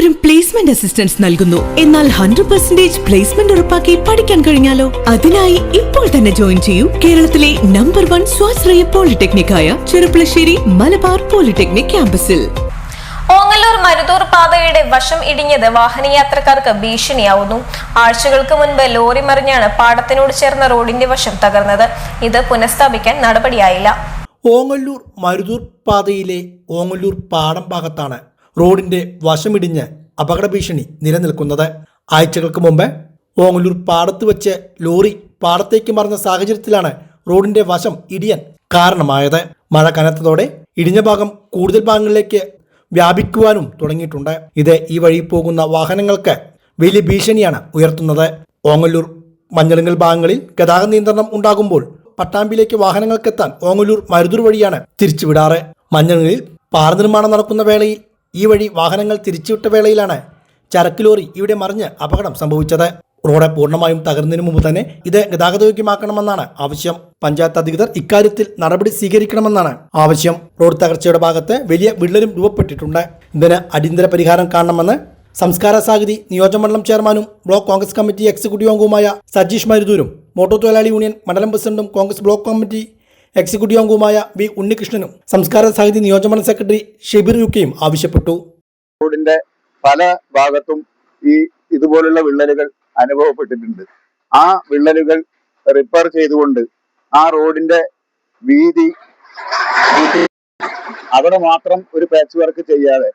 എല്ലാവരും placement assistance നൽകുന്നു. എന്നാൽ 100% പ്ലേസ്മെന്റ് ഉറപ്പാക്കി പഠിക്കാൻ കഴിഞ്ഞാലോ? അതിനായി ഇപ്പോൾ തന്നെ ജോയിൻ ചെയ്യൂ കേരളത്തിലെ നമ്പർ 1 സ്വാശ്രയ പോളിടെക്നിക് ആയ ചെറുപ്പുളശ്ശേരി മലബാർ പോളിടെക്നിക് ക്യാമ്പസിൽ. ഓങ്ങല്ലൂർ മരുതൂർ പാതയുടെ വശം ഇടിഞ്ഞത് വാഹനയാത്രക്കാർക്ക് ഭീഷണിയാവുന്നു. ആഴ്ചകൾക്ക് മുൻപ് ലോറി മറിഞ്ഞാണ് പാടത്തിനോട് ചേർന്ന റോഡിന്റെ വശം തകർന്നത്. ഇത് പുനഃസ്ഥാപിക്കാൻ നടപടിയായില്ല. ഓങ്ങല്ലൂർ മരുതൂർ പാതയിലെ ഓങ്ങല്ലൂർ പാടം ഭാഗത്താണ് റോഡിന്റെ വശമിടിഞ്ഞ് അപകട ഭീഷണി നിലനിൽക്കുന്നത്. ആഴ്ചകൾക്ക് മുമ്പ് ഓങ്ങല്ലൂർ പാടത്ത് വെച്ച് ലോറി പാടത്തേക്ക് മറിഞ്ഞ സാഹചര്യത്തിലാണ് റോഡിന്റെ വശം ഇടിയാൻ കാരണമായത്. മഴ കനത്തതോടെ ഇടിഞ്ഞ ഭാഗം കൂടുതൽ ഭാഗങ്ങളിലേക്ക് വ്യാപിക്കുവാനും തുടങ്ങിയിട്ടുണ്ട്. ഇത് ഈ വഴി പോകുന്ന വാഹനങ്ങൾക്ക് വലിയ ഭീഷണിയാണ് ഉയർത്തുന്നത്. ഓങ്ങല്ലൂർ മഞ്ഞളിങ്ങൽ ഭാഗങ്ങളിൽ ഗതാഗത നിയന്ത്രണം ഉണ്ടാകുമ്പോൾ പട്ടാമ്പിയിലേക്ക് വാഹനങ്ങൾക്കെത്താൻ ഓങ്ങല്ലൂർ മരുതൂർ വഴിയാണ് തിരിച്ചുവിടാറ്. മഞ്ഞളിൽ പാറ നിർമ്മാണം നടക്കുന്ന വേളയിൽ ഈ വഴി വാഹനങ്ങൾ തിരിച്ചുവിട്ട വേളയിലാണ് ചരക്ക് ലോറി ഇവിടെ മറിഞ്ഞ് അപകടം സംഭവിച്ചത്. റോഡ് പൂർണ്ണമായും തകർന്നതിനു മുമ്പ് തന്നെ ഇത് ഗതാഗതയോഗ്യമാക്കണമെന്നാണ് ആവശ്യം. പഞ്ചായത്ത് അധികൃതർ ഇക്കാര്യത്തിൽ നടപടി സ്വീകരിക്കണമെന്നാണ് ആവശ്യം. റോഡ് തകർച്ചയുടെ ഭാഗത്ത് വലിയ വിള്ളലും രൂപപ്പെട്ടിട്ടുണ്ട്. ഇതിന് അടിയന്തര പരിഹാരം കാണണമെന്ന് സംസ്കാര സാഹിതി നിയോജകമണ്ഡലം ചെയർമാനും ബ്ലോക്ക് കോൺഗ്രസ് കമ്മിറ്റി എക്സിക്യൂട്ടീവ് അംഗവുമായ സജീഷ് മരുതൂരും മോട്ടോർ തൊഴിലാളി യൂണിയൻ മണ്ഡലം പ്രസിഡന്റും കോൺഗ്രസ് ബ്ലോക്ക് കമ്മിറ്റി എക്സിക്യൂട്ടീവ് അംഗവുമായ വി ഉണ്ണികൃഷ്ണനും സംസ്കാര സാഹിതി നിയോജകമണ്ഡലം സെക്രട്ടറി ഷെബീർ യുക്കയും ആവശ്യപ്പെട്ടു. റോഡിന്റെ പല ഭാഗത്തും ഇതുപോലുള്ള വിള്ളലുകൾ അനുഭവപ്പെട്ടിട്ടുണ്ട്. ആ വിള്ളലുകൾ റിപ്പയർ ചെയ്തുകൊണ്ട് ആ റോഡിന്റെ വീതി അവിടെ മാത്രം ഒരു പാച്ച് വർക്ക് ചെയ്യാതെ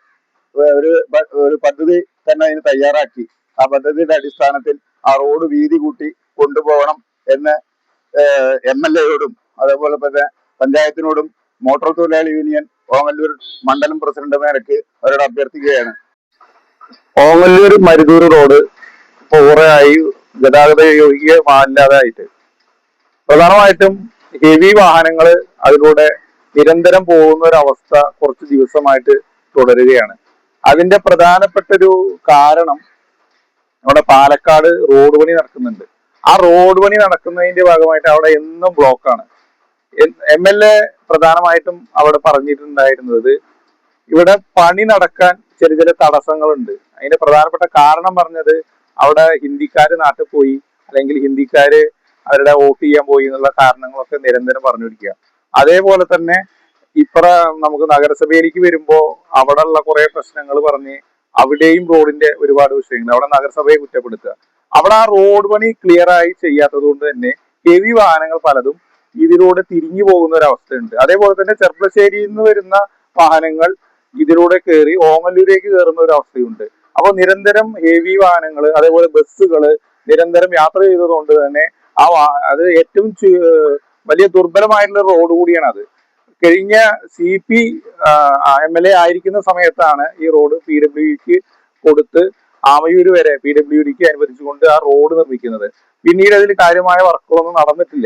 ഒരു പദ്ധതി തന്നെ അതിന് തയ്യാറാക്കി ആ പദ്ധതിയുടെ അടിസ്ഥാനത്തിൽ ആ റോഡ് വീതി കൂട്ടി കൊണ്ടുപോകണം എന്ന് MLA-യോടും അതേപോലെ തന്നെ പഞ്ചായത്തിനോടും മോട്ടോർ തൊഴിലാളി യൂണിയൻ ഓങ്ങല്ലൂർ മണ്ഡലം പ്രസിഡന്റുമാരൊക്കെ അവരോട് അഭ്യർത്ഥിക്കുകയാണ്. ഓങ്ങല്ലൂർ മരുതൂർ റോഡ് പൂർണ്ണമായി ഗതാഗത യോഗ്യമല്ലാതായിട്ട് പ്രധാനമായിട്ടും ഹെവി വാഹനങ്ങൾ അതിലൂടെ നിരന്തരം പോകുന്ന ഒരു അവസ്ഥ കുറച്ച് ദിവസമായിട്ട് തുടരുകയാണ്. അതിന്റെ പ്രധാനപ്പെട്ട ഒരു കാരണം നമ്മുടെ പാലക്കാട് റോഡ് പണി നടക്കുന്നുണ്ട്. ആ റോഡ് പണി നടക്കുന്നതിന്റെ ഭാഗമായിട്ട് അവിടെ എന്നും ബ്ലോക്കാണ്. MLA പ്രധാനമായിട്ടും അവിടെ പറഞ്ഞിട്ടുണ്ടായിരുന്നത് ഇവിടെ പണി നടക്കാൻ ചില തടസ്സങ്ങളുണ്ട്. അതിന്റെ പ്രധാനപ്പെട്ട കാരണം പറഞ്ഞത് അവിടെ ഹിന്ദിക്കാര് നാട്ടിൽ പോയി അല്ലെങ്കിൽ ഹിന്ദിക്കാര് അവരുടെ വോട്ട് ചെയ്യാൻ പോയി എന്നുള്ള കാരണങ്ങളൊക്കെ നിരന്തരം പറഞ്ഞിരിക്കുക. അതേപോലെ തന്നെ നമുക്ക് നഗരസഭയിലേക്ക് വരുമ്പോ അവിടെ ഉള്ള കുറെ പ്രശ്നങ്ങൾ പറഞ്ഞ് അവിടെയും റോഡിന്റെ ഒരുപാട് വിഷയങ്ങൾ അവിടെ നഗരസഭയെ കുറ്റപ്പെടുത്തുക. അവിടെ ആ റോഡ് പണി ക്ലിയർ ആയി ചെയ്യാത്തത് കൊണ്ട് തന്നെ ഹെവി വാഹനങ്ങൾ പലതും ഇതിലൂടെ തിരിഞ്ഞു പോകുന്ന ഒരു അവസ്ഥയുണ്ട്. അതേപോലെ തന്നെ ചെർപ്പളശ്ശേരിയിൽ നിന്ന് വരുന്ന വാഹനങ്ങൾ ഇതിലൂടെ കയറി ഓങ്ങല്ലൂരേക്ക് കയറുന്ന ഒരു അവസ്ഥയുണ്ട്. അപ്പൊ നിരന്തരം ഹെവി വാഹനങ്ങൾ അതേപോലെ ബസ്സുകൾ നിരന്തരം യാത്ര ചെയ്തതുകൊണ്ട് തന്നെ അത് ഏറ്റവും വലിയ ദുർബലമായിട്ടുള്ള റോഡ് കൂടിയാണ് അത്. കഴിഞ്ഞ CP MLA ആയിരിക്കുന്ന സമയത്താണ് ഈ റോഡ് PWDക്ക് കൊടുത്ത് ആമയൂര് വരെ PWDക്ക് അനുവദിച്ചുകൊണ്ട് ആ റോഡ് നിർമ്മിക്കുന്നത്. പിന്നീട് അതിൽ കാര്യമായ വർക്കുകളൊന്നും നടന്നിട്ടില്ല.